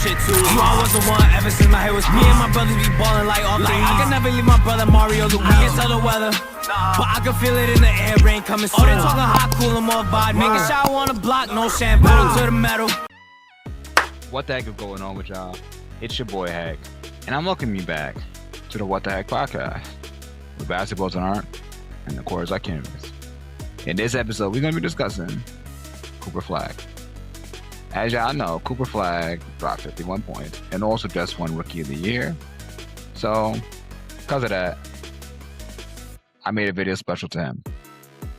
shit too. You know I was the one ever since my hair was me and my brothers be ballin' like all three. I can never leave my brother Mario Luigi. I can't tell the weather, but I can feel it in the air, rain coming soon. Oh, they talking hot, cool, and more vibe. Making sure I on the block, no shampoo to the metal. What the heck is going on with y'all? It's your boy Heck, and I'm welcoming you back to the Wat.Da.Hecpodcast, where basketballs aren't and the courts are canvas. In this episode, we're going to be discussing Cooper Flagg. As y'all know, Cooper Flagg dropped 51 points and also just won Rookie of the Year. So, because of that, I made a video special to him.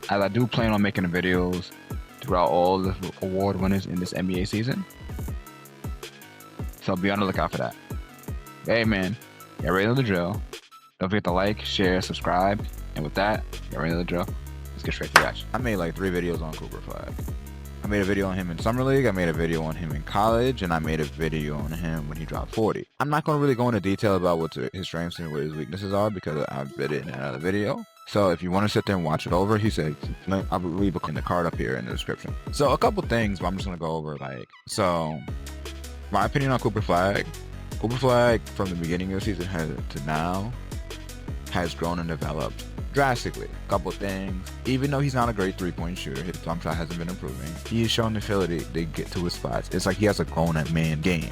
As I do plan on making the videos throughout all the award winners in this NBA season. So be on the lookout for that. Hey man, y'all ready to know the drill? Don't forget to like, share, subscribe. And with that, y'all ready to know the drill? Let's get straight to the action. I made like 3 videos on Cooper Flagg. I made a video on him in Summer League, I made a video on him in college, and I made a video on him when he dropped 40. I'm not going to really go into detail about what his strengths and what his weaknesses are because I've did it in another video. So if you want to sit there and watch it over, he said, I'll leave the card up here in the description. So a couple things, but I'm just going to go over my opinion on Cooper Flagg from the beginning of the season to now has grown and developed drastically. A couple things, even though he's not a great 3-point shooter, his jump shot hasn't been improving. He's shown the ability to get to his spots. It's like he has a grown-man game,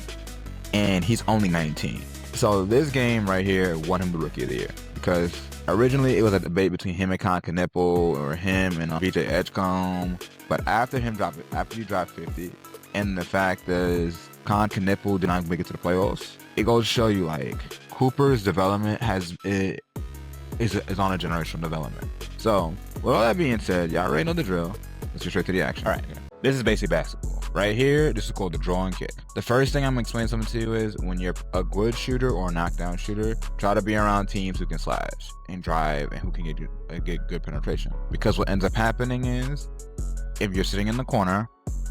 and he's only 19. So this game right here won him the Rookie of the Year because originally it was a debate between him and Knipple or him and VJ Edgecombe, but after you drop 50, and the fact is Knipple did not make it to the playoffs, it goes to show you like Cooper's development is on a generational development. So with all that being said, y'all already know the drill. Let's get straight to the action. All right, this is basic basketball. Right here, this is called the draw and kick. The first thing I'm gonna explain something to you is when you're a good shooter or a knockdown shooter, try to be around teams who can slash and drive and who can get good penetration. Because what ends up happening is if you're sitting in the corner,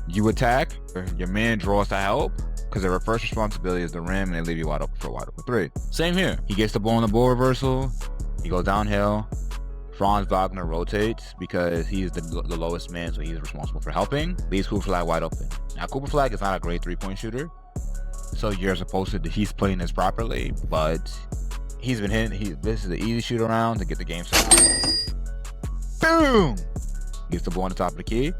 you attack, or your man draws to help, because their first responsibility is the rim, and they leave you wide open for a wide open 3. Same here. He gets the ball in the ball reversal, he goes downhill. Franz Wagner rotates because he's the lowest man, so he's responsible for helping. Leaves Cooper Flagg wide open. Now, Cooper Flagg is not a great 3-point shooter, so you're supposed to, he's playing this properly, but he's been hitting, this is the easy shoot around to get the game started. Boom! Gets the ball on the top of the key.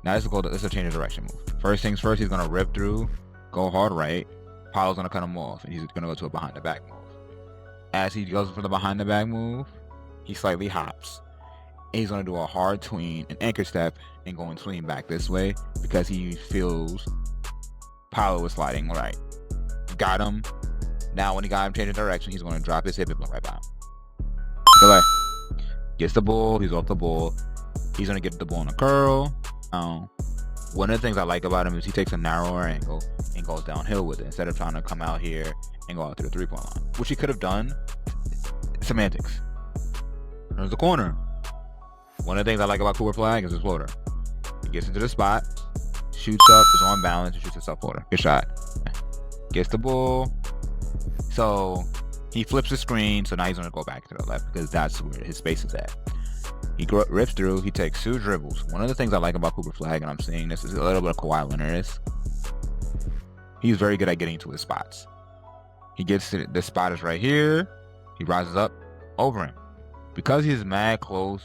Now this is a change of direction move. First things first, he's gonna rip through, go hard right. Paolo's gonna cut him off, and he's gonna go to a behind the back move. As he goes for the behind the back move, he slightly hops. And he's gonna do a hard tween, an anchor step, and go and swing back this way because he feels Paolo is sliding right. Got him. Now when he got him changing direction, he's gonna drop his hip and blow right by him. Delay. Gets the ball, he's off the ball. He's gonna get the ball in a curl. One of the things I like about him is he takes a narrower angle and goes downhill with it instead of trying to come out here and go out to the 3-point line, which he could have done. Semantics. There's the corner. One of the things I like about Cooper Flagg is his floater. He gets into the spot, shoots up, is on balance, and shoots a sub-floater. Good shot. Gets the ball. So he flips the screen, so now he's gonna go back to the left because that's where his space is at. He rips through, he takes 2 dribbles. One of the things I like about Cooper Flagg, and I'm seeing this, is a little bit of Kawhi Leonard. He's very good at getting to his spots. He gets to the spot is right here. He rises up over him. Because he's mad close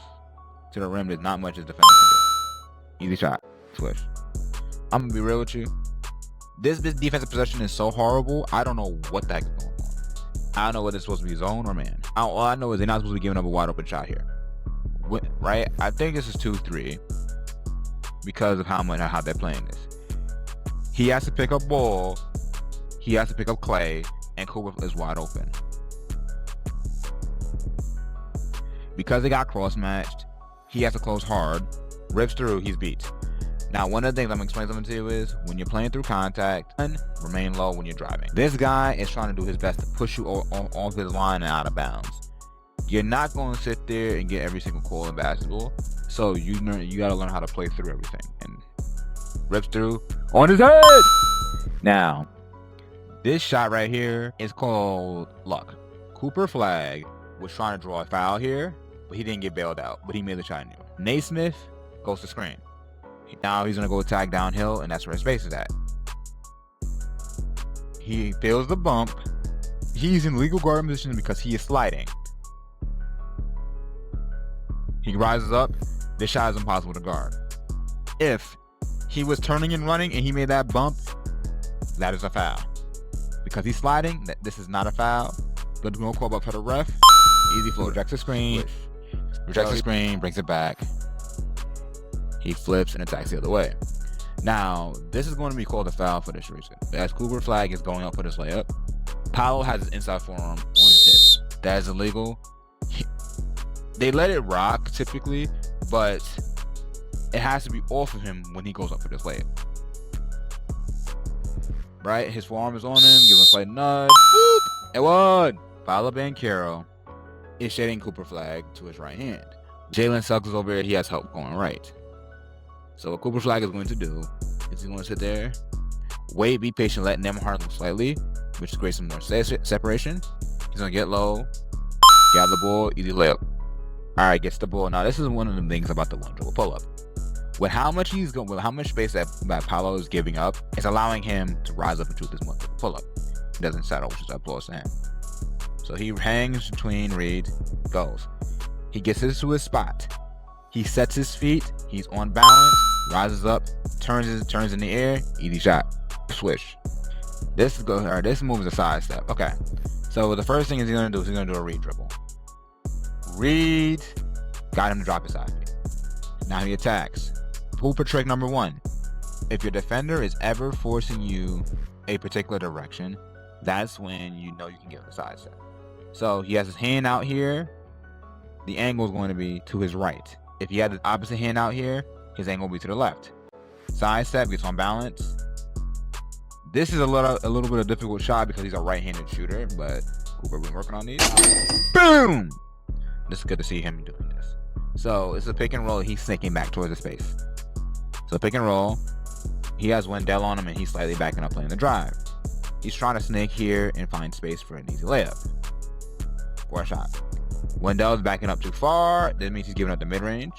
to the rim, there's not much his defender can do. Easy shot. Swish. I'm gonna be real with you. This defensive possession is so horrible, I don't know what the heck is going on. I don't know whether it's supposed to be zone or man. All I know is they're not supposed to be giving up a wide open shot here. Right? I think this is 2-3 because of how they're playing this. He has to pick up ball, he has to pick up Clay, and Cooper is wide open. Because they got cross-matched, he has to close hard, rips through, he's beat. Now, one of the things I'm going to explain something to you is, when you're playing through contact, remain low when you're driving. This guy is trying to do his best to push you off his line and out of bounds. You're not going to sit there and get every single call in basketball, so you got to learn how to play through everything. And rips through, on his head! Now, this shot right here is called luck. Cooper Flagg was trying to draw a foul here, but he didn't get bailed out, but he made the shot anyway. Naismith goes to screen. Now he's going to go attack downhill, and that's where his space is at. He feels the bump. He's in legal guard position because he is sliding. He rises up. This shot is impossible to guard. If he was turning and running and he made that bump, that is a foul. Because he's sliding, this is not a foul. Good no call up for the ref. Easy flow. Rejects the screen. Rejects the screen, brings it back. He flips and attacks the other way. Now, this is going to be called a foul for this reason. As Cooper Flagg is going up for this layup, Paolo has his inside forearm on his hip. That is illegal. They let it rock typically, but it has to be off of him when he goes up for this layup. Right? His forearm is on him. Give him a slight nudge. Boop! And one. Paolo Banchero is shading Cooper Flagg to his right hand. Jalen Suggs is over here. He has help going right. So what Cooper Flagg is going to do is he's going to sit there, wait, be patient, let Nembhard look slightly, which creates some more separation. He's going to get low, gather the ball, easy layup. All right, gets the ball. Now, this is one of the things about the one dribble pull-up. With how much space that Paolo is giving up, it's allowing him to rise up into this one dribble pull-up. He doesn't settle, which is applause to him. So he hangs between Reed, goes. He gets this to his spot. He sets his feet. He's on balance. Rises up. Turns in the air. Easy shot. Swish. This move is a side step. Okay. So the first thing he's gonna do is he's gonna do a Reed dribble. Reed got him to drop his side feet. Now he attacks. Hooper trick number 1. If your defender is ever forcing you a particular direction, that's when you know you can give him a side step. So he has his hand out here. The angle is going to be to his right. If he had the opposite hand out here, his angle will be to the left. Side step, gets on balance. This is a little bit of a difficult shot because he's a right-handed shooter, but Cooper been working on these. Boom! This is good to see him doing this. So it's a pick and roll. He's sinking back towards the space. So pick and roll. He has Wendell on him and he's slightly backing up playing the drive. He's trying to snake here and find space for an easy layup or a shot. Wendell's backing up too far. That means he's giving up the mid-range.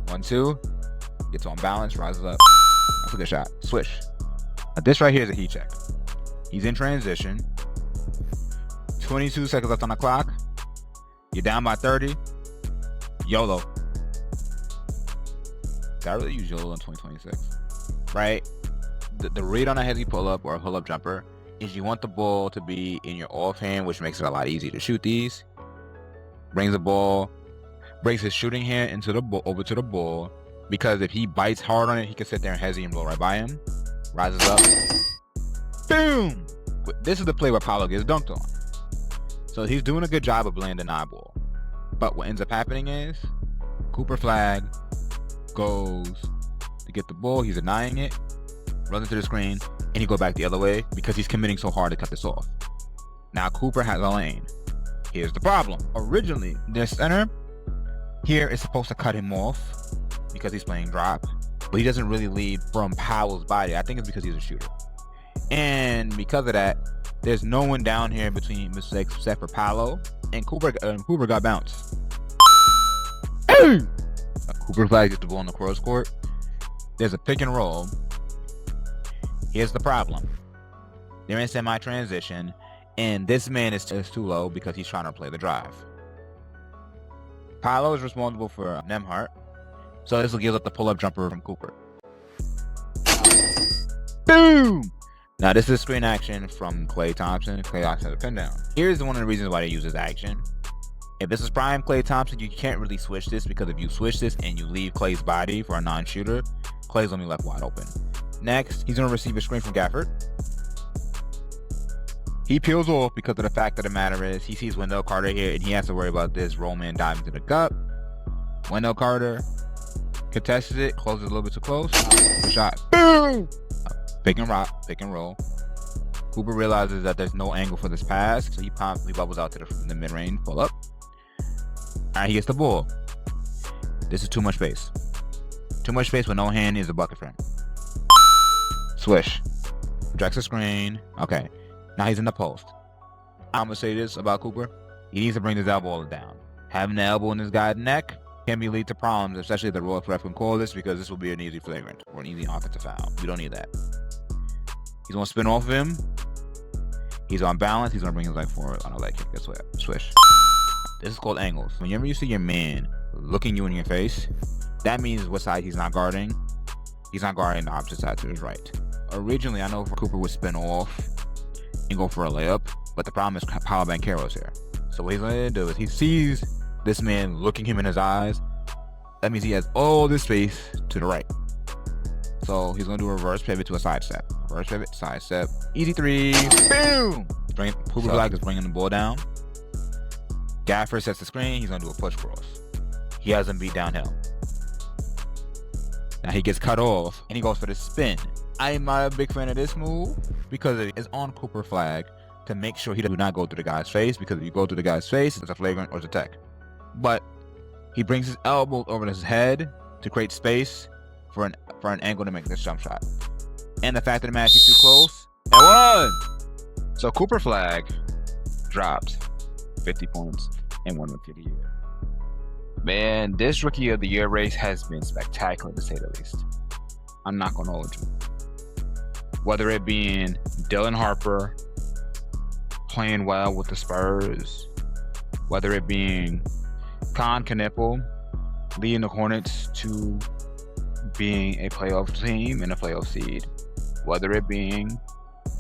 1-2. Gets on balance, rises up. That's a good shot. Swish. Now this right here is a heat check. He's in transition. 22 seconds left on the clock. You're down by 30. YOLO. Gotta really use YOLO in 2026. Right? The read on a heavy pull-up or a pull-up jumper is you want the ball to be in your offhand, which makes it a lot easier to shoot these. Brings the ball, brings his shooting hand into the ball, over to the ball, because if he bites hard on it, he can sit there and hesitate and blow right by him. Rises up. Boom! This is the play where Paolo gets dunked on. So he's doing a good job of landing the eyeball. But what ends up happening is Cooper Flagg goes to get the ball. He's denying it, runs into the screen, and he goes back the other way because he's committing so hard to cut this off. Now Cooper has a lane. Here's the problem. Originally, the center here is supposed to cut him off because he's playing drop, but he doesn't really lead from Powell's body. I think it's because he's a shooter. And because of that, there's no one down here between mistakes except for Paolo, and Cooper got bounced. Cooper Flagg gets the ball in the cross court. There's a pick and roll. Here's the problem. They're in semi-transition, and this man is too low because he's trying to play the drive. Paolo is responsible for Nembhard, so this will give up the pull-up jumper from Cooper. Boom! Now this is screen action from Klay Thompson. Klay Thompson has a pin down. Here's one of the reasons why they use this action. If this is prime Klay Thompson, you can't really switch this, because if you switch this and you leave Klay's body for a non-shooter, Klay's gonna be left wide open. Next, he's gonna receive a screen from Gafford. He peels off because of the fact of the matter is he sees Wendell Carter here and he has to worry about this roll man diving to the cup. Wendell Carter contested it, closes a little bit too close. Good shot. Boom! Pick and rock, pick and roll. Cooper realizes that there's no angle for this pass, so he bubbles out to the mid-range, pull up. Alright, he gets the ball. This is too much space. Too much space with no hand is a bucket for him. Swish. Rejects the screen. Okay. Now he's in the post. I'm going to say this about Cooper. He needs to bring his elbow down. Having the elbow in this guy's neck can lead to problems, especially if the ref can call this, because this will be an easy flagrant or an easy offensive foul. We don't need that. He's going to spin off of him. He's on balance. He's gonna bring his leg forward on a leg kick. That's what swish. This is called angles. Whenever you see your man looking you in your face, that means what side he's not guarding. He's not guarding the opposite side to his right. Originally, I know Cooper would spin off and go for a layup, but the problem is Paolo Banchero's here. So what he's going to do is he sees this man looking him in his eyes. That means he has all this space to the right. So he's going to do a reverse pivot to a side step. Reverse pivot, side step. Easy three. Boom! Cooper Flagg is bringing the ball down. Gaffer sets the screen. He's going to do a push cross. He has him beat downhill. Now he gets cut off and he goes for the spin. I am not a big fan of this move because it is on Cooper Flagg to make sure he does not go through the guy's face, because if you go through the guy's face, it's a flagrant or it's a tech. But he brings his elbow over his head to create space for an angle to make this jump shot. And the fact of the matter is he's too close. And one! So Cooper Flagg dropped 50 points and won Rookie of the Year. Man, this Rookie of the Year race has been spectacular, to say the least. I'm not going to hold you. Whether it being Dylan Harper playing well with the Spurs, whether it being Con Knippel leading the Hornets to being a playoff team and a playoff seed, whether it being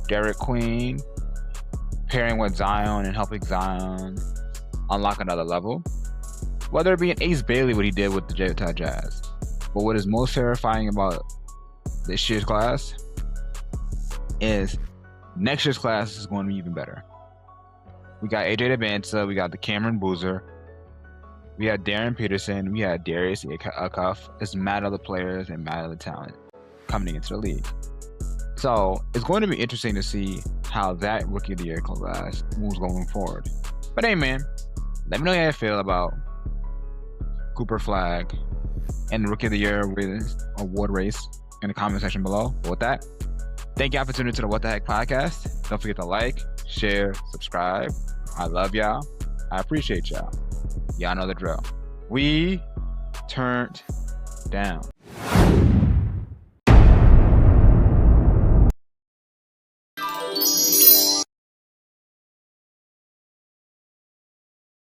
Derek Queen pairing with Zion and helping Zion unlock another level, whether it be an Ace Bailey, what he did with the Utah Jazz. But what is most terrifying about this year's class is next year's class is going to be even better. We got AJ Debanza, we got the Cameron Boozer, we had Darren Peterson, we had Darius Akuff. It's mad other players and mad other talent coming into the league. So it's going to be interesting to see how that Rookie of the Year class moves going forward. But hey man, let me know how you feel about Cooper Flagg and the Rookie of the Year award race in the comment section below. But with that, thank y'all for tuning into the What.Da.Hecpodcast. Don't forget to like, share, subscribe. I love y'all. I appreciate y'all. Y'all know the drill. We turned down.